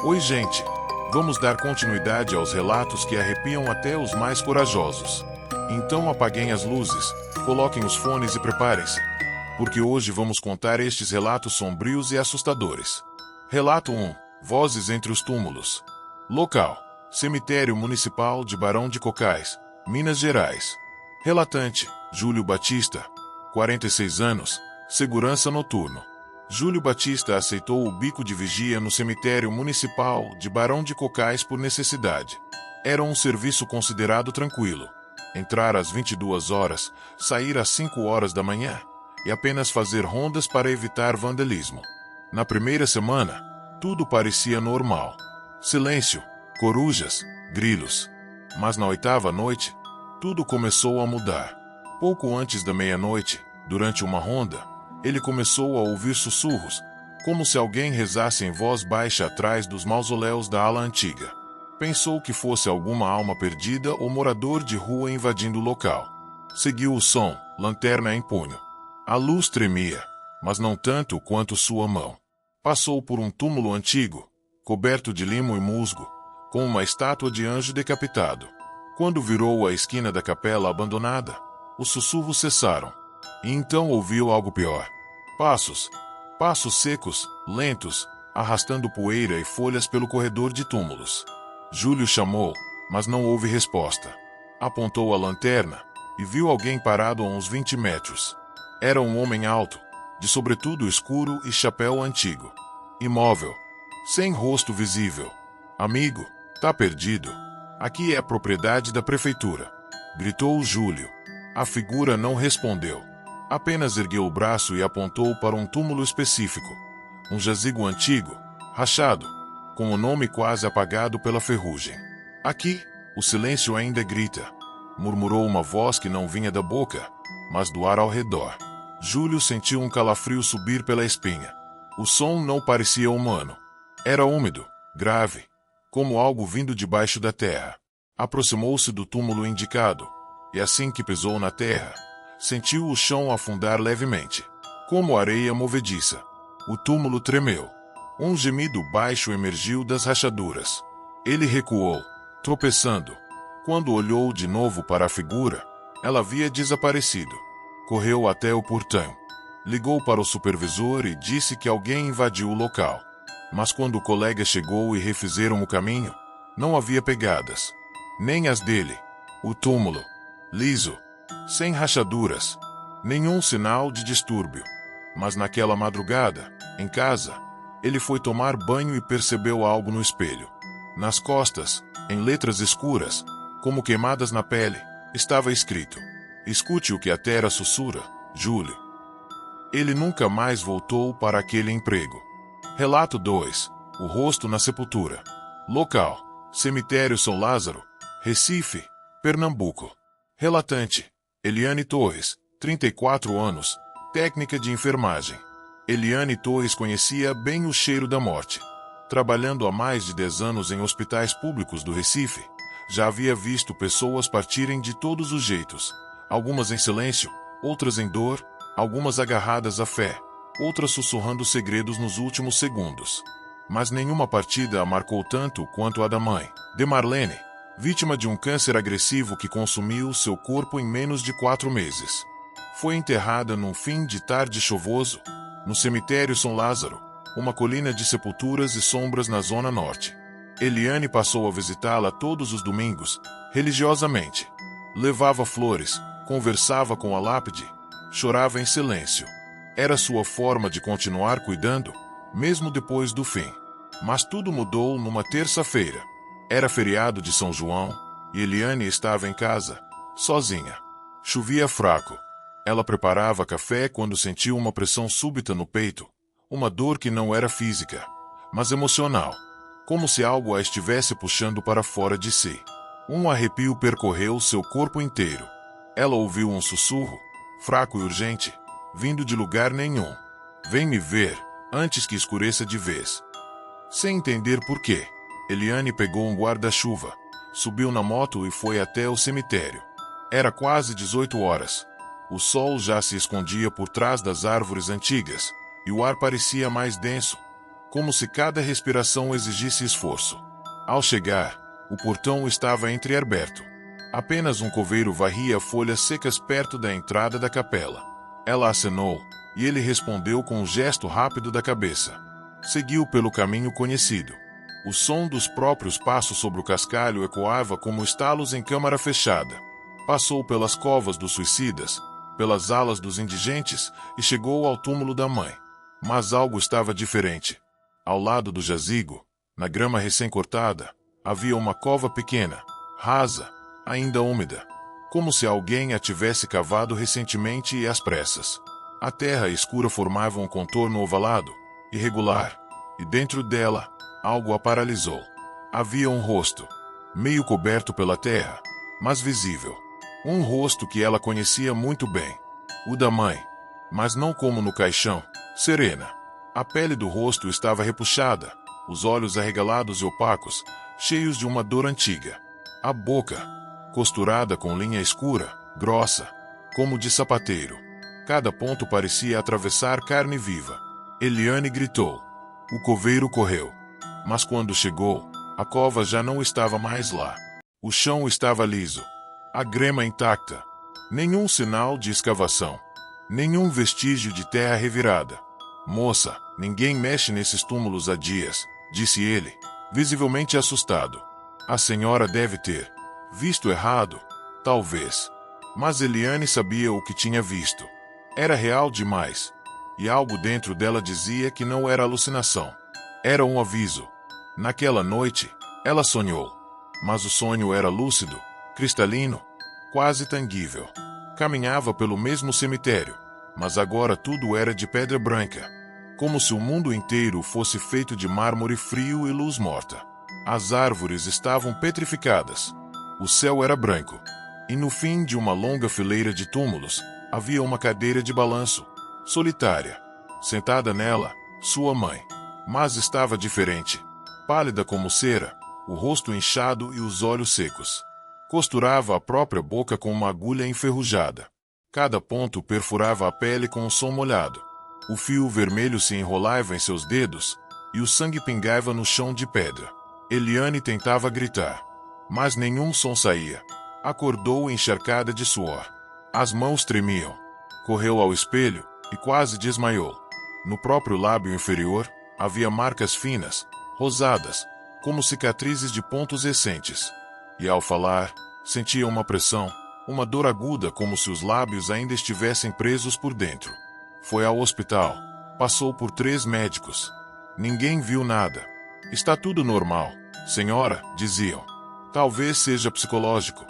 Oi, gente! Vamos dar continuidade aos relatos que arrepiam até os mais corajosos. Então apaguem as luzes, coloquem os fones e preparem-se, porque hoje vamos contar estes relatos sombrios e assustadores. Relato 1. Vozes entre os túmulos. Local: Cemitério Municipal de Barão de Cocais, Minas Gerais. Relatante: Júlio Batista, 46 anos, segurança noturno. Júlio Batista aceitou o bico de vigia no cemitério municipal de Barão de Cocais por necessidade. Era um serviço considerado tranquilo. Entrar às 22 horas, sair às 5 horas da manhã, e apenas fazer rondas para evitar vandalismo. Na primeira semana, tudo parecia normal. Silêncio, corujas, grilos. Mas na 8ª noite, tudo começou a mudar. Pouco antes da meia-noite, durante uma ronda, ele começou a ouvir sussurros, como se alguém rezasse em voz baixa atrás dos mausoléus da ala antiga. Pensou que fosse alguma alma perdida ou morador de rua invadindo o local. Seguiu o som, lanterna em punho. A luz tremia, mas não tanto quanto sua mão. Passou por um túmulo antigo, coberto de limo e musgo, com uma estátua de anjo decapitado. Quando virou a esquina da capela abandonada, os sussurros cessaram. E então ouviu algo pior. Passos secos, lentos, arrastando poeira e folhas pelo corredor de túmulos. Júlio chamou, mas não houve resposta. Apontou a lanterna e viu alguém parado a uns 20 metros. Era um homem alto, de sobretudo escuro e chapéu antigo. Imóvel, sem rosto visível. Amigo, tá perdido. Aqui é a propriedade da prefeitura, gritou Júlio. A figura não respondeu. Apenas ergueu o braço e apontou para um túmulo específico. Um jazigo antigo, rachado, com o nome quase apagado pela ferrugem. Aqui, o silêncio ainda grita, murmurou uma voz que não vinha da boca, mas do ar ao redor. Júlio sentiu um calafrio subir pela espinha. O som não parecia humano. Era úmido, grave, como algo vindo debaixo da terra. Aproximou-se do túmulo indicado, e assim que pisou na terra, sentiu o chão afundar levemente, como areia movediça. O túmulo tremeu. Um gemido baixo emergiu das rachaduras. Ele recuou, tropeçando. Quando olhou de novo para a figura, ela havia desaparecido. Correu até o portão. Ligou para o supervisor e disse que alguém invadiu o local. Mas quando o colega chegou e refizeram o caminho, não havia pegadas. Nem as dele. O túmulo, liso, sem rachaduras, nenhum sinal de distúrbio. Mas naquela madrugada, em casa, ele foi tomar banho e percebeu algo no espelho. Nas costas, em letras escuras, como queimadas na pele, estava escrito: "Escute o que a terra sussurra, Júlio." Ele nunca mais voltou para aquele emprego. Relato 2. O rosto na sepultura. Local: Cemitério São Lázaro, Recife, Pernambuco. Relatante: Eliane Torres, 34 anos, técnica de enfermagem. Eliane Torres conhecia bem o cheiro da morte. Trabalhando há mais de 10 anos em hospitais públicos do Recife, já havia visto pessoas partirem de todos os jeitos, algumas em silêncio, outras em dor, algumas agarradas à fé, outras sussurrando segredos nos últimos segundos. Mas nenhuma partida a marcou tanto quanto a da mãe, de Marlene, vítima de um câncer agressivo que consumiu seu corpo em menos de 4 meses. Foi enterrada num fim de tarde chuvoso, no cemitério São Lázaro, uma colina de sepulturas e sombras na zona norte. Eliane passou a visitá-la todos os domingos, religiosamente. Levava flores, conversava com a lápide, chorava em silêncio. Era sua forma de continuar cuidando, mesmo depois do fim. Mas tudo mudou numa terça-feira. Era feriado de São João, e Eliane estava em casa, sozinha. Chovia fraco. Ela preparava café quando sentiu uma pressão súbita no peito, uma dor que não era física, mas emocional, como se algo a estivesse puxando para fora de si. Um arrepio percorreu seu corpo inteiro. Ela ouviu um sussurro, fraco e urgente, vindo de lugar nenhum. "Vem me ver, antes que escureça de vez." Sem entender por quê, Eliane pegou um guarda-chuva, subiu na moto e foi até o cemitério. Era quase 18 horas. O sol já se escondia por trás das árvores antigas, e o ar parecia mais denso, como se cada respiração exigisse esforço. Ao chegar, o portão estava entreaberto. Apenas um coveiro varria folhas secas perto da entrada da capela. Ela acenou, e ele respondeu com um gesto rápido da cabeça. Seguiu pelo caminho conhecido. O som dos próprios passos sobre o cascalho ecoava como estalos em câmara fechada. Passou pelas covas dos suicidas, pelas alas dos indigentes e chegou ao túmulo da mãe. Mas algo estava diferente. Ao lado do jazigo, na grama recém-cortada, havia uma cova pequena, rasa, ainda úmida, como se alguém a tivesse cavado recentemente e às pressas. A terra escura formava um contorno ovalado, irregular, e dentro dela, algo a paralisou. Havia um rosto, meio coberto pela terra, mas visível. Um rosto que ela conhecia muito bem. O da mãe, mas não como no caixão, serena. A pele do rosto estava repuxada, os olhos arregalados e opacos, cheios de uma dor antiga. A boca, costurada com linha escura, grossa, como de sapateiro. Cada ponto parecia atravessar carne viva. Eliane gritou. O coveiro correu. Mas quando chegou, a cova já não estava mais lá. O chão estava liso. A grama intacta. Nenhum sinal de escavação. Nenhum vestígio de terra revirada. Moça, ninguém mexe nesses túmulos há dias, disse ele, visivelmente assustado. A senhora deve ter visto errado, talvez. Mas Eliane sabia o que tinha visto. Era real demais. E algo dentro dela dizia que não era alucinação. Era um aviso. Naquela noite, ela sonhou. Mas o sonho era lúcido, cristalino, quase tangível. Caminhava pelo mesmo cemitério, mas agora tudo era de pedra branca, como se o mundo inteiro fosse feito de mármore frio e luz morta. As árvores estavam petrificadas. O céu era branco. E no fim de uma longa fileira de túmulos, havia uma cadeira de balanço, solitária. Sentada nela, sua mãe. Mas estava diferente. Pálida como cera, o rosto inchado e os olhos secos. Costurava a própria boca com uma agulha enferrujada. Cada ponto perfurava a pele com um som molhado. O fio vermelho se enrolava em seus dedos, e o sangue pingava no chão de pedra. Eliane tentava gritar, mas nenhum som saía. Acordou encharcada de suor. As mãos tremiam. Correu ao espelho e quase desmaiou. No próprio lábio inferior, havia marcas finas, rosadas, como cicatrizes de pontos recentes. E ao falar, sentia uma pressão, uma dor aguda como se os lábios ainda estivessem presos por dentro. Foi ao hospital. Passou por 3 médicos. Ninguém viu nada. Está tudo normal, senhora, diziam. Talvez seja psicológico.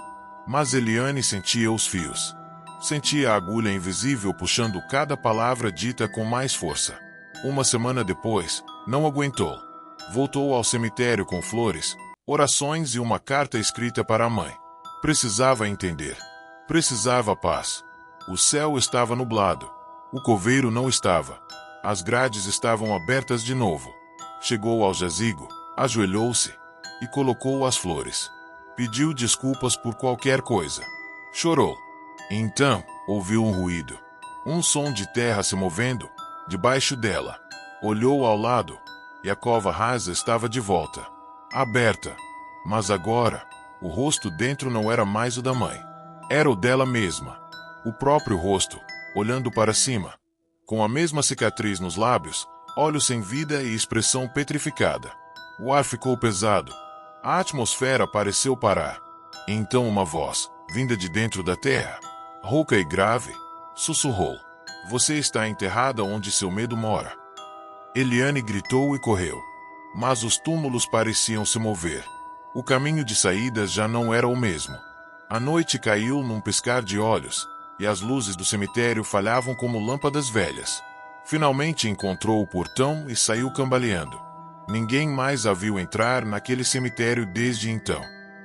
Mas Eliane sentia os fios. Sentia a agulha invisível puxando cada palavra dita com mais força. Uma semana depois, não aguentou. Voltou ao cemitério com flores, orações e uma carta escrita para a mãe. Precisava entender. Precisava paz. O céu estava nublado. O coveiro não estava. As grades estavam abertas de novo. Chegou ao jazigo, ajoelhou-se e colocou as flores. Pediu desculpas por qualquer coisa. Chorou. Então, ouviu um ruído. Um som de terra se movendo, debaixo dela. Olhou ao lado, e a cova rasa estava de volta. Aberta. Mas agora, o rosto dentro não era mais o da mãe. Era o dela mesma. O próprio rosto, olhando para cima. Com a mesma cicatriz nos lábios, olhos sem vida e expressão petrificada. O ar ficou pesado. A atmosfera pareceu parar. Então uma voz, vinda de dentro da terra, rouca e grave, sussurrou. Você está enterrada onde seu medo mora. Eliane gritou e correu. Mas os túmulos pareciam se mover. O caminho de saída já não era o mesmo. A noite caiu num piscar de olhos, e as luzes do cemitério falhavam como lâmpadas velhas. Finalmente encontrou o portão e saiu cambaleando. Ninguém mais a viu entrar naquele cemitério desde então.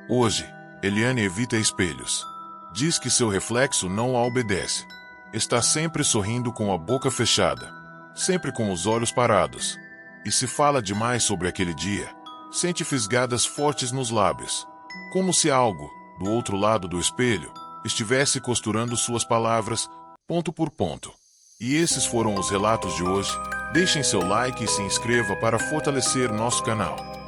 Hoje, Eliane evita espelhos. Diz que seu reflexo não a obedece. Está sempre sorrindo com a boca fechada, sempre com os olhos parados. E se fala demais sobre aquele dia, sente fisgadas fortes nos lábios, como se algo, do outro lado do espelho, estivesse costurando suas palavras, ponto por ponto. E esses foram os relatos de hoje. Deixem seu like e se inscreva para fortalecer nosso canal.